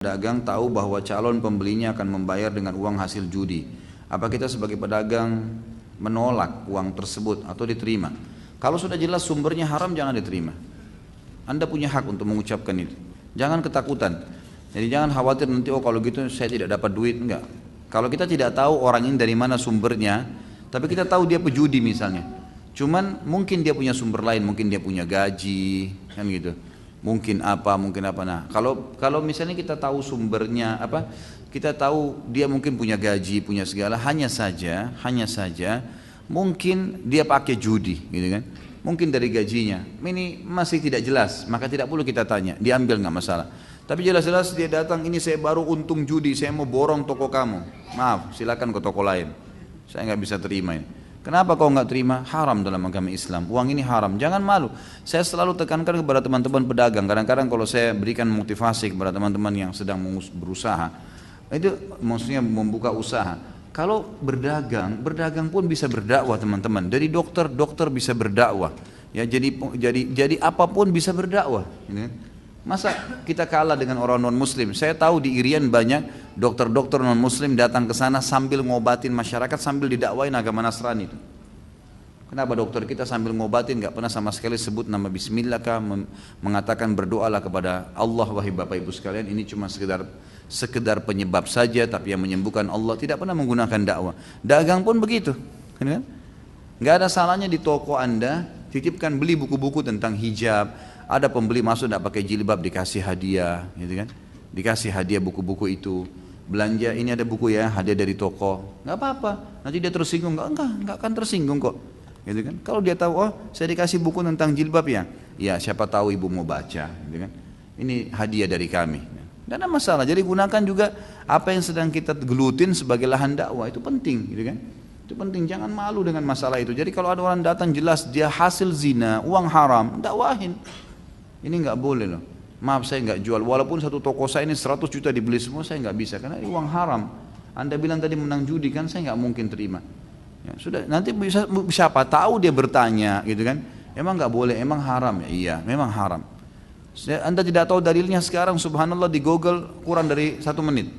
Pedagang tahu bahwa calon pembelinya akan membayar dengan uang hasil judi. Apa kita sebagai pedagang menolak uang tersebut atau diterima? Kalau sudah jelas sumbernya haram, jangan diterima. Anda punya hak untuk mengucapkan itu. Jangan ketakutan. Jadi jangan khawatir nanti, oh kalau gitu saya tidak dapat duit. Enggak. Kalau kita tidak tahu orang ini dari mana sumbernya, tapi kita tahu dia pejudi misalnya. Cuman mungkin dia punya sumber lain, mungkin dia punya gaji, kan gitu. Mungkin apa. Nah, kalau misalnya kita tahu sumbernya apa, kita tahu dia mungkin punya gaji, punya segala, hanya saja mungkin dia pakai judi, gitu kan? Mungkin dari gajinya, ini masih tidak jelas, maka tidak perlu kita tanya, diambil nggak masalah. Tapi jelas-jelas dia datang, ini saya baru untung judi, saya mau borong toko kamu, maaf, silakan ke toko lain, saya nggak bisa terima ini. Kenapa kau nggak terima? Haram dalam agama Islam. Uang ini haram. Jangan malu. Saya selalu tekankan kepada teman-teman pedagang. Kadang-kadang kalau saya berikan motivasi kepada teman-teman yang sedang berusaha, itu maksudnya membuka usaha. Kalau berdagang pun bisa berdakwah teman-teman. Dari dokter bisa berdakwah. Ya jadi apapun bisa berdakwah. Masa kita kalah dengan orang non-muslim? Saya tahu di Irian banyak dokter-dokter non-muslim datang ke sana sambil ngobatin masyarakat, sambil didakwain agama Nasrani itu. Kenapa dokter kita sambil ngobatin nggak pernah sama sekali sebut nama Bismillah kah, mengatakan berdoalah kepada Allah, wahai Bapak Ibu sekalian, ini cuma sekedar penyebab saja, tapi yang menyembuhkan Allah, tidak pernah menggunakan dakwah. Dagang pun begitu, kan? Nggak ada salahnya di toko Anda titipkan, beli buku-buku tentang hijab. Ada pembeli masuk tidak pakai jilbab, dikasih hadiah, gitu kan? Dikasih hadiah buku-buku itu. Belanja, ini ada buku ya, hadiah dari toko. Nggak apa-apa. Nanti dia tersinggung, nggak akan tersinggung kok. Gitu kan? Kalau dia tahu, oh saya dikasih buku tentang jilbab ya, ya siapa tahu ibu mau baca, gitu kan? Ini hadiah dari kami. Tidak ada masalah. Jadi gunakan juga apa yang sedang kita gelutin sebagai lahan dakwah, itu penting, gitu kan? Itu penting, jangan malu dengan masalah itu. Jadi kalau ada orang datang jelas dia hasil zina, uang haram, dakwahin. Ini nggak boleh loh. Maaf saya nggak jual. Walaupun satu toko saya ini 100 juta dibeli semua, saya nggak bisa karena ini uang haram. Anda bilang tadi menang judi kan, saya nggak mungkin terima. Ya, sudah nanti bisa siapa tahu dia bertanya, gitu kan? Emang nggak boleh? Emang haram ya? Iya, memang haram. Anda tidak tahu dalilnya sekarang, subhanallah di Google kurang dari 1 menit.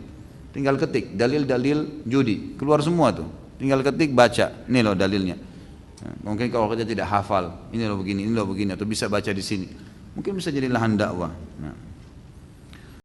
Tinggal ketik dalil-dalil judi, keluar semua tuh. Tinggal ketik baca, ini loh dalilnya. Mungkin kalau kita tidak hafal, ini loh begini, atau bisa baca di sini. Mungkin bisa jadi lahan dakwah. Nah.